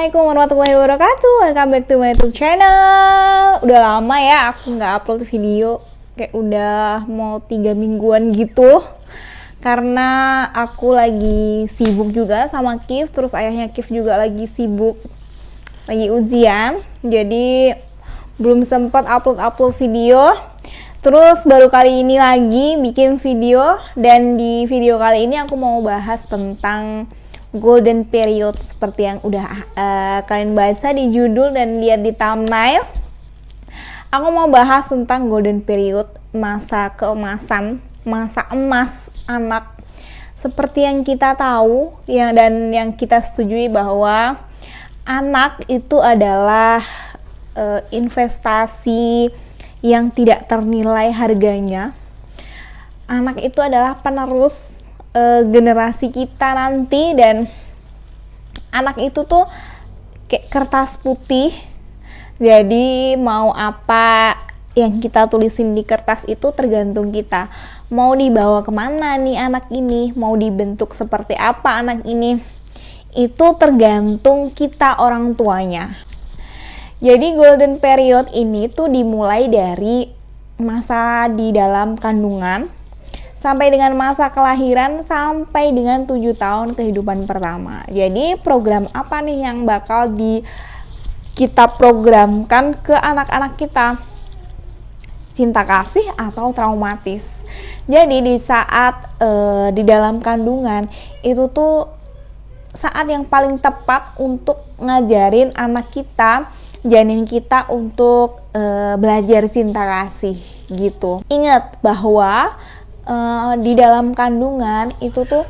Assalamualaikum warahmatullahi wabarakatuh. Welcome back to my YouTube channel. Udah lama ya aku nggak upload video, kayak udah mau 3 mingguan gitu. Karena aku lagi sibuk juga sama Kif, terus ayahnya Kif juga lagi sibuk, lagi ujian. Jadi belum sempat upload video. Terus baru kali ini lagi bikin video, dan di video kali ini aku mau bahas tentang golden period seperti yang udah kalian baca di judul dan lihat di thumbnail. Aku mau bahas tentang golden period, masa keemasan, masa emas anak. Seperti yang kita tahu dan yang kita setujui bahwa anak itu adalah investasi yang tidak ternilai harganya. Anak itu adalah penerus generasi kita nanti, dan anak itu tuh kayak kertas putih. Jadi mau apa yang kita tulisin di kertas itu tergantung kita. Mau dibawa kemana nih anak ini, mau dibentuk seperti apa anak ini, itu tergantung kita orang tuanya. Jadi golden period ini tuh dimulai dari masa di dalam kandungan sampai dengan masa kelahiran, sampai dengan 7 tahun kehidupan pertama. Jadi program apa nih yang bakal kita programkan ke anak-anak kita? Cinta kasih atau traumatis? Jadi di saat di dalam kandungan itu tuh saat yang paling tepat untuk ngajarin anak kita, janin kita untuk belajar cinta kasih gitu. Ingat bahwa di dalam kandungan itu tuh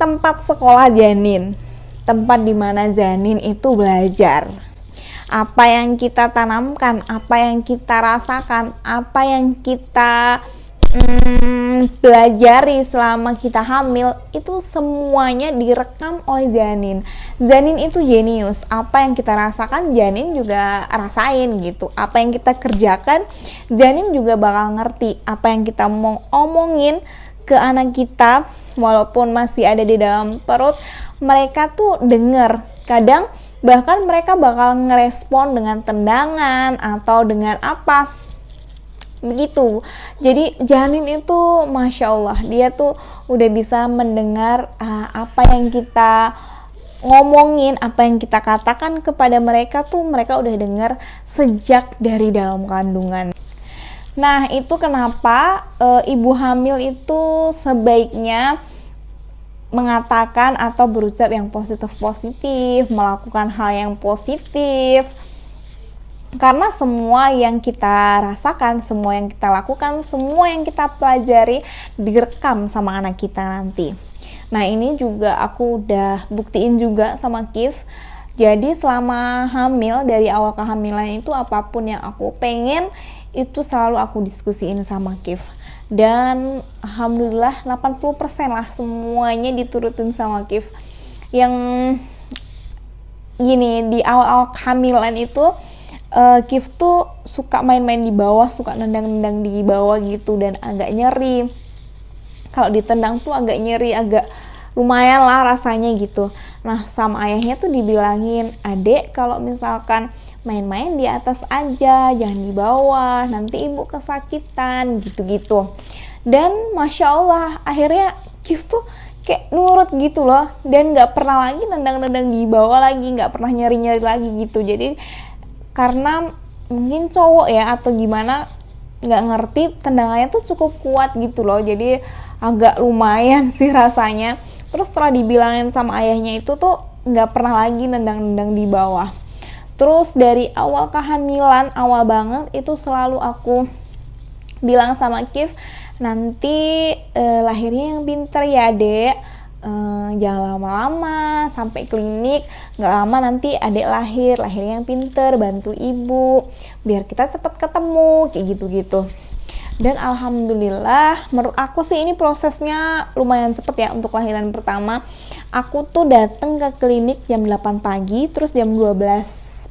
tempat sekolah janin, tempat dimana janin itu belajar. Apa yang kita tanamkan, apa yang kita rasakan, apa yang kita pelajari selama kita hamil, itu semuanya direkam oleh janin. Janin itu jenius. Apa yang kita rasakan, janin juga rasain gitu. Apa yang kita kerjakan, janin juga bakal ngerti. Apa yang kita mau omongin ke anak kita, walaupun masih ada di dalam perut, mereka tuh denger. Kadang bahkan mereka bakal ngerespon dengan tendangan atau dengan apa begitu. Jadi janin itu Masya Allah, dia tuh udah bisa mendengar apa yang kita ngomongin, apa yang kita katakan kepada mereka tuh mereka udah dengar sejak dari dalam kandungan. Nah, itu kenapa ibu hamil itu sebaiknya mengatakan atau berucap yang positif-positif, melakukan hal yang positif. Karena semua yang kita rasakan, semua yang kita lakukan, semua yang kita pelajari direkam sama anak kita nanti. Nah, ini juga aku udah buktiin juga sama Kif. Jadi selama hamil, dari awal kehamilan itu apapun yang aku pengen, itu selalu aku diskusiin sama Kif. Dan alhamdulillah 80% lah semuanya diturutin sama Kif. Yang gini, di awal-awal kehamilan itu Kif tuh suka main-main di bawah, suka nendang-nendang di bawah gitu, dan agak nyeri. Kalau ditendang tuh agak nyeri, agak lumayan lah rasanya gitu. Nah, sama ayahnya tuh dibilangin, "Adek, kalau misalkan main-main di atas aja, jangan di bawah, nanti ibu kesakitan," gitu-gitu. Dan Masya Allah, akhirnya Kif tuh kayak nurut gitu loh, dan gak pernah lagi nendang-nendang di bawah lagi, gak pernah nyeri-nyeri lagi gitu. Jadi karena mungkin cowok ya atau gimana, nggak ngerti, tendangannya tuh cukup kuat gitu loh, jadi agak lumayan sih rasanya. Terus setelah dibilangin sama ayahnya itu tuh nggak pernah lagi nendang-nendang di bawah. Terus dari awal kehamilan, awal banget itu selalu aku bilang sama Kif, nanti lahirnya yang pinter ya dek, jangan lama-lama sampai klinik, nggak lama nanti adek lahirnya yang pinter, bantu ibu biar kita cepat ketemu, kayak gitu-gitu. Dan alhamdulillah, menurut aku sih ini prosesnya lumayan cepet ya untuk lahiran pertama. Aku tuh datang ke klinik jam 8 pagi, terus jam 12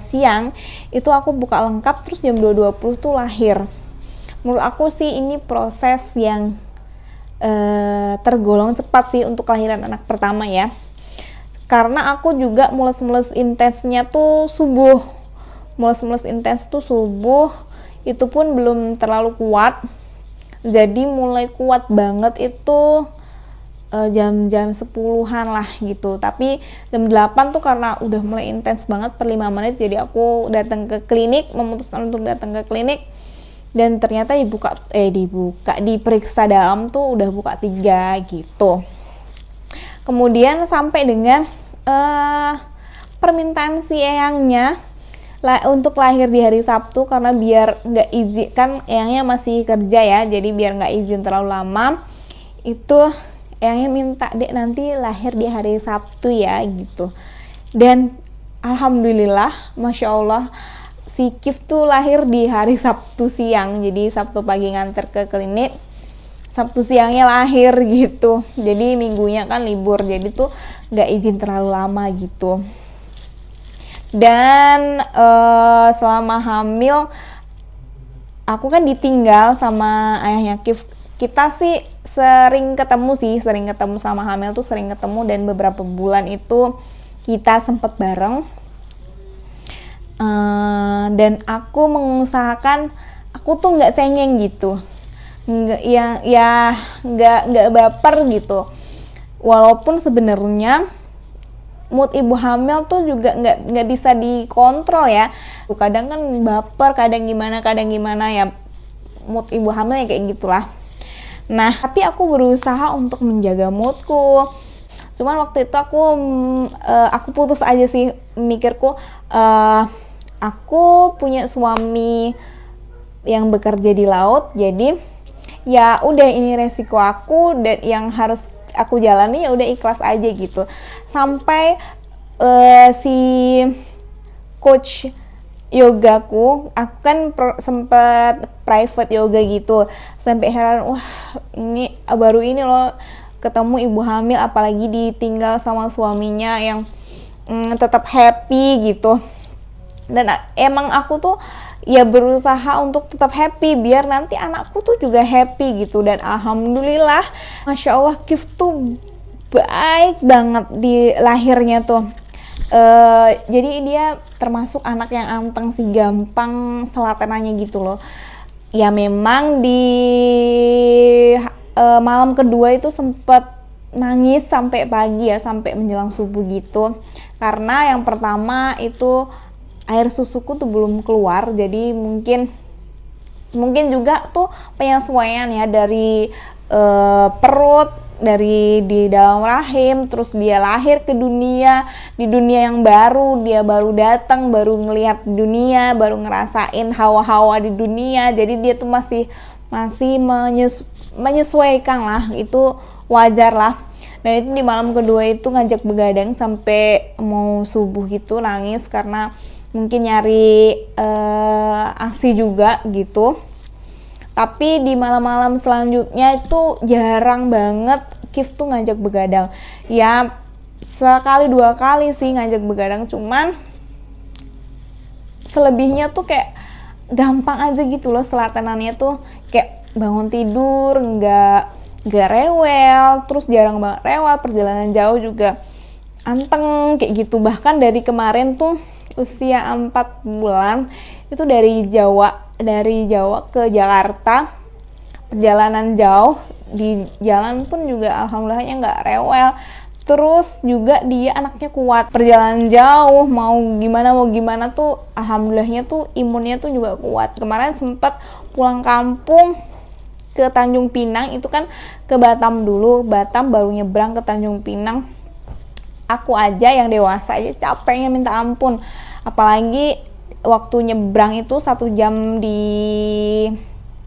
siang itu aku buka lengkap, terus jam 2.20 tuh lahir. Menurut aku sih ini proses yang tergolong cepat sih untuk kelahiran anak pertama ya. karena aku juga mules-mules intensnya tuh subuh. Mules-mules intens tuh subuh, itu pun belum terlalu kuat. Jadi mulai kuat banget itu jam-jam 10-an lah gitu. Tapi jam 8 tuh karena udah mulai intens banget per 5 menit, jadi aku datang ke klinik, memutuskan untuk datang ke klinik. Dan ternyata diperiksa dalam tuh udah buka 3 gitu. Kemudian sampai dengan permintaan si eyangnya untuk lahir di hari Sabtu, karena biar nggak izin, kan eyangnya masih kerja ya, jadi biar nggak izin terlalu lama, itu eyangnya minta, Dek nanti lahir di hari Sabtu ya gitu. Dan alhamdulillah, masya Allah, si Kif tuh lahir di hari Sabtu siang. Jadi Sabtu pagi nganter ke klinik, Sabtu siangnya lahir gitu. Jadi minggunya kan libur, jadi tuh nggak izin terlalu lama gitu. Dan selama hamil aku kan ditinggal sama ayahnya Kif. Kita sih sering ketemu sama hamil tuh sering ketemu, dan beberapa bulan itu kita sempet bareng. Dan aku mengusahakan aku tuh nggak cengeng gitu, nggak baper gitu. Walaupun sebenarnya mood ibu hamil tuh juga nggak bisa dikontrol ya. Kadang kan baper, kadang gimana ya, mood ibu hamil ya kayak gitulah. Nah, tapi aku berusaha untuk menjaga moodku. Cuman waktu itu aku putus aja sih, mikirku aku punya suami yang bekerja di laut, jadi ya udah ini resiko aku, dan yang harus aku jalani ya udah ikhlas aja gitu. Sampai si coach yogaku, aku kan sempet private yoga gitu, sampai heran, wah ini baru ini loh ketemu ibu hamil, apalagi ditinggal sama suaminya yang tetap happy gitu. Dan emang aku tuh ya berusaha untuk tetap happy biar nanti anakku tuh juga happy gitu. Dan alhamdulillah, masya Allah, Kif tuh baik banget di lahirnya tuh. Jadi dia termasuk anak yang anteng sih, gampang selatenanya gitu loh. Ya memang di malam kedua itu sempet nangis sampai pagi ya, sampai menjelang subuh gitu. Karena yang pertama itu air susuku tuh belum keluar, jadi mungkin juga tuh penyesuaian ya dari perut, dari di dalam rahim, terus dia lahir ke dunia, di dunia yang baru, dia baru datang, baru ngelihat dunia, baru ngerasain hawa-hawa di dunia, jadi dia tuh masih menyesuaikan lah, itu wajar lah. Dan itu di malam kedua itu ngajak begadang sampai mau subuh gitu, nangis karena mungkin nyari ASI juga gitu. Tapi di malam-malam selanjutnya itu jarang banget Kif tuh ngajak begadang. Ya sekali 2 kali sih ngajak begadang, cuman selebihnya tuh kayak gampang aja gitu loh selatenannya tuh, kayak bangun tidur nggak rewel, terus jarang banget rewel, perjalanan jauh juga anteng kayak gitu. Bahkan dari kemarin tuh usia 4 bulan itu dari Jawa ke Jakarta, perjalanan jauh, di jalan pun juga alhamdulillahnya nggak rewel. Terus juga dia anaknya kuat, perjalanan jauh mau gimana tuh alhamdulillahnya tuh imunnya tuh juga kuat. Kemarin sempat pulang kampung ke Tanjung Pinang, itu kan ke Batam dulu, Batam baru nyebrang ke Tanjung Pinang. Aku aja yang dewasa aja capeknya minta ampun, apalagi waktu nyebrang itu 1 jam di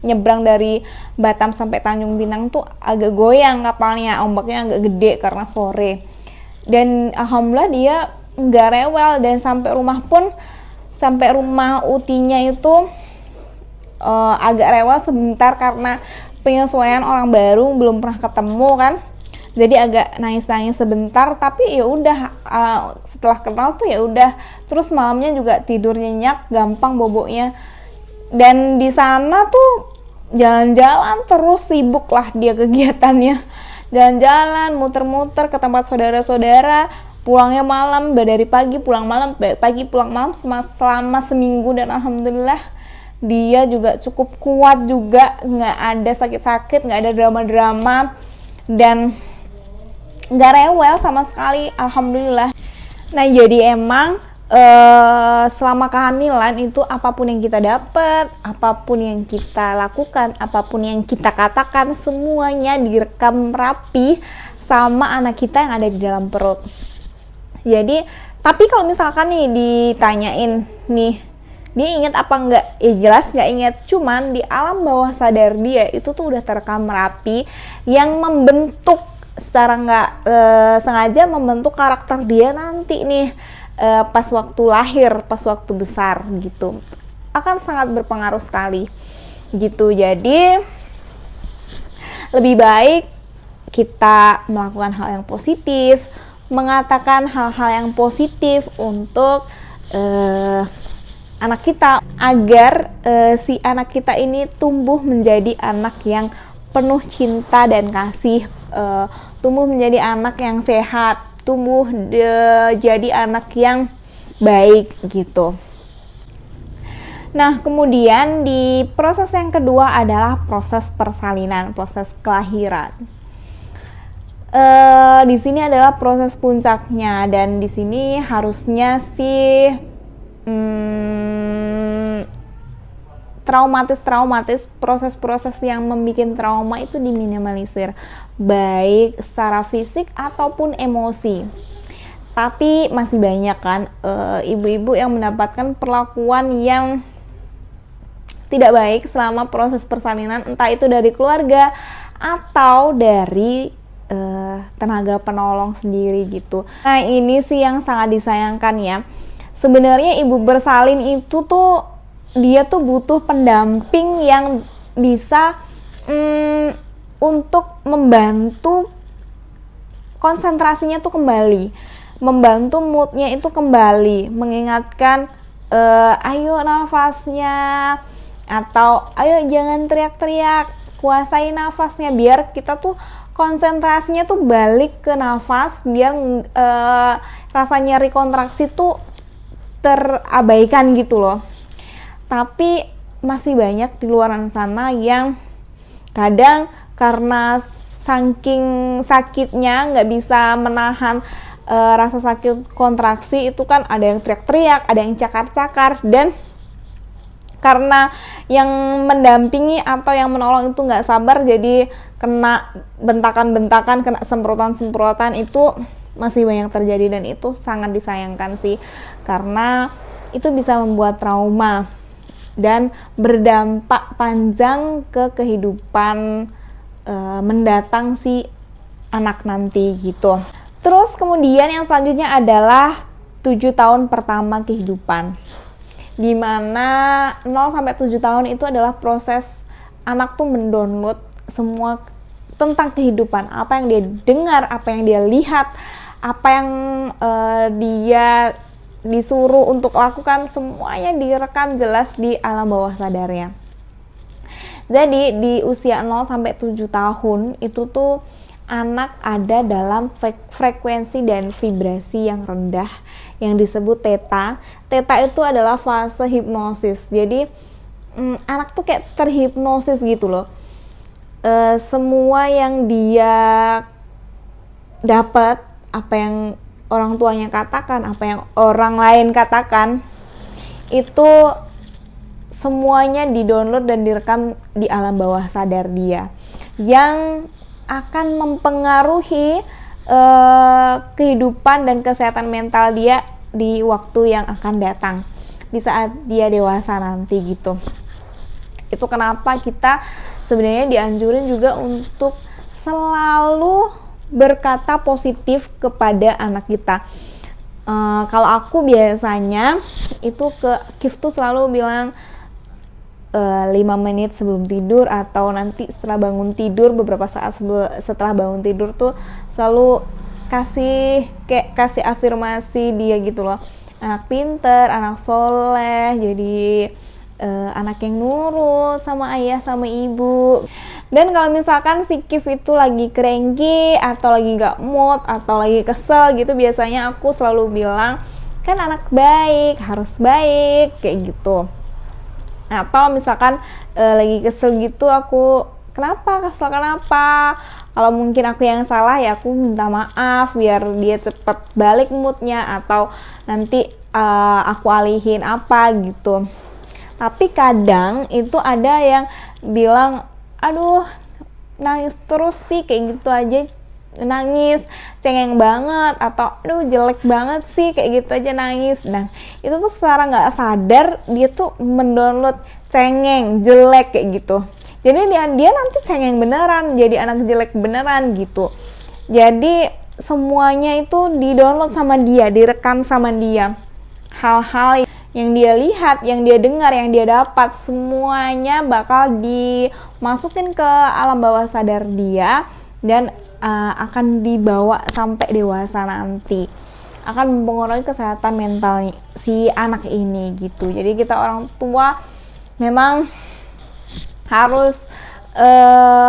nyebrang dari Batam sampai Tanjung Pinang tuh agak goyang kapalnya, ombaknya agak gede karena sore. Dan alhamdulillah dia nggak rewel, dan sampai rumah utinya itu agak rewel sebentar karena penyesuaian orang baru, belum pernah ketemu kan. Jadi agak nangis sebentar, tapi ya udah setelah kenal tuh ya udah. Terus malamnya juga tidur nyenyak, gampang boboknya. Dan di sana tuh jalan-jalan terus, sibuk lah dia kegiatannya. Jalan-jalan, muter-muter ke tempat saudara-saudara. pulangnya malam, dari pagi pulang malam, pagi pulang malam selama seminggu, dan alhamdulillah dia juga cukup kuat juga, nggak ada sakit-sakit, nggak ada drama-drama, dan nggak rewel sama sekali, alhamdulillah. Nah jadi emang selama kehamilan itu apapun yang kita dapat, apapun yang kita lakukan, apapun yang kita katakan, semuanya direkam rapi sama anak kita yang ada di dalam perut. Jadi tapi kalau misalkan nih ditanyain nih, dia ingat apa enggak? Jelas nggak ingat, cuman di alam bawah sadar dia itu tuh udah terekam rapi yang membentuk secara nggak sengaja, membentuk karakter dia nanti nih pas waktu lahir, pas waktu besar gitu, akan sangat berpengaruh sekali gitu. Jadi lebih baik kita melakukan hal yang positif, mengatakan hal-hal yang positif untuk anak kita, agar si anak kita ini tumbuh menjadi anak yang penuh cinta dan kasih, tumbuh menjadi anak yang sehat, tumbuh jadi anak yang baik gitu. Nah kemudian di proses yang kedua adalah proses persalinan, proses kelahiran. Di sini adalah proses puncaknya, dan di sini harusnya sih traumatis, proses-proses yang membuat trauma itu diminimalisir, baik secara fisik ataupun emosi. Tapi masih banyak kan ibu-ibu yang mendapatkan perlakuan yang tidak baik selama proses persalinan, entah itu dari keluarga atau dari tenaga penolong sendiri gitu. Nah ini sih yang sangat disayangkan ya. Sebenarnya ibu bersalin itu tuh dia tuh butuh pendamping yang bisa untuk membantu konsentrasinya tuh kembali, membantu moodnya itu kembali, mengingatkan ayo nafasnya, atau ayo jangan teriak-teriak, kuasai nafasnya, biar kita tuh konsentrasinya tuh balik ke nafas, biar rasa nyeri kontraksi tuh terabaikan gitu loh. Tapi masih banyak di luar sana yang kadang karena saking sakitnya nggak bisa menahan rasa sakit kontraksi itu kan, ada yang teriak-teriak, ada yang cakar-cakar, dan karena yang mendampingi atau yang menolong itu nggak sabar, jadi kena bentakan-bentakan, kena semprotan-semprotan, itu masih banyak terjadi, dan itu sangat disayangkan sih, karena itu bisa membuat trauma dan berdampak panjang ke kehidupan mendatang si anak nanti gitu. Terus kemudian yang selanjutnya adalah 7 tahun pertama kehidupan, dimana 0 sampai 7 tahun itu adalah proses anak tuh mendownload semua tentang kehidupan, apa yang dia dengar, apa yang dia lihat, apa yang dia disuruh untuk lakukan, semuanya direkam jelas di alam bawah sadarnya. Jadi di usia 0 sampai 7 tahun itu tuh anak ada dalam frekuensi dan vibrasi yang rendah yang disebut theta. Theta itu adalah fase hipnosis. Jadi anak tuh kayak terhipnosis gitu loh. Semua yang dia dapat, apa yang orang tuanya katakan, apa yang orang lain katakan, itu semuanya didownload dan direkam di alam bawah sadar dia, yang akan mempengaruhi kehidupan dan kesehatan mental dia di waktu yang akan datang, di saat dia dewasa nanti gitu. Itu kenapa kita sebenarnya dianjurin juga untuk selalu berkata positif kepada anak kita. Kalau aku biasanya itu ke Kif tuh selalu bilang 5 menit sebelum tidur, atau nanti setelah bangun tidur, beberapa saat setelah bangun tidur tuh selalu kasih afirmasi dia gitu loh. Anak pinter, anak soleh, jadi anak yang nurut sama ayah sama ibu. Dan kalau misalkan si Kif itu lagi cranky atau lagi gak mood atau lagi kesel gitu, biasanya aku selalu bilang, kan anak baik, harus baik, kayak gitu. Atau misalkan lagi kesel gitu, aku kenapa, kesel kenapa, kalau mungkin aku yang salah ya aku minta maaf biar dia cepet balik moodnya, atau nanti aku alihin apa gitu. Tapi kadang itu ada yang bilang, aduh nangis terus sih, kayak gitu aja nangis, cengeng banget, atau aduh jelek banget sih, kayak gitu aja nangis. Dan itu tuh secara nggak sadar dia tuh mendownload cengeng, jelek kayak gitu. Jadi dia nanti cengeng beneran, jadi anak jelek beneran gitu. Jadi semuanya itu di-download sama dia, direkam sama dia. Hal-hal yang dia lihat, yang dia dengar, yang dia dapat, semuanya bakal dimasukin ke alam bawah sadar dia, dan akan dibawa sampai dewasa nanti. Akan mempengaruhi kesehatan mental si anak ini gitu. Jadi kita orang tua memang harus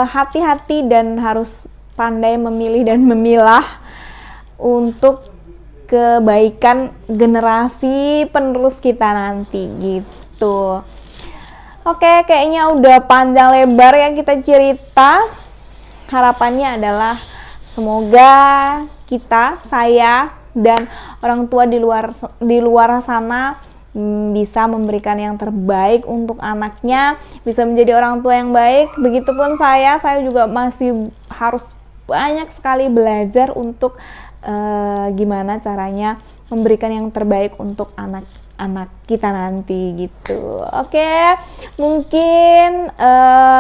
hati-hati dan harus pandai memilih dan memilah untuk kebaikan generasi penerus kita nanti gitu. Oke, kayaknya udah panjang lebar ya kita cerita. Harapannya adalah semoga kita, saya, dan orang tua di luar sana bisa memberikan yang terbaik untuk anaknya, bisa menjadi orang tua yang baik. Begitupun saya juga masih harus banyak sekali belajar untuk gimana caranya memberikan yang terbaik untuk anak-anak kita nanti gitu. Oke, mungkin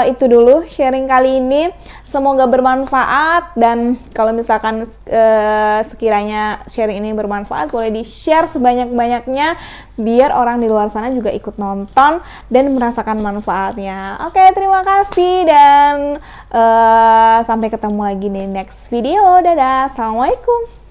itu dulu sharing kali ini. Semoga bermanfaat, dan kalau misalkan sekiranya sharing ini bermanfaat, boleh di-share sebanyak-banyaknya biar orang di luar sana juga ikut nonton dan merasakan manfaatnya. Oke, terima kasih, dan sampai ketemu lagi di next video. Dadah, assalamualaikum.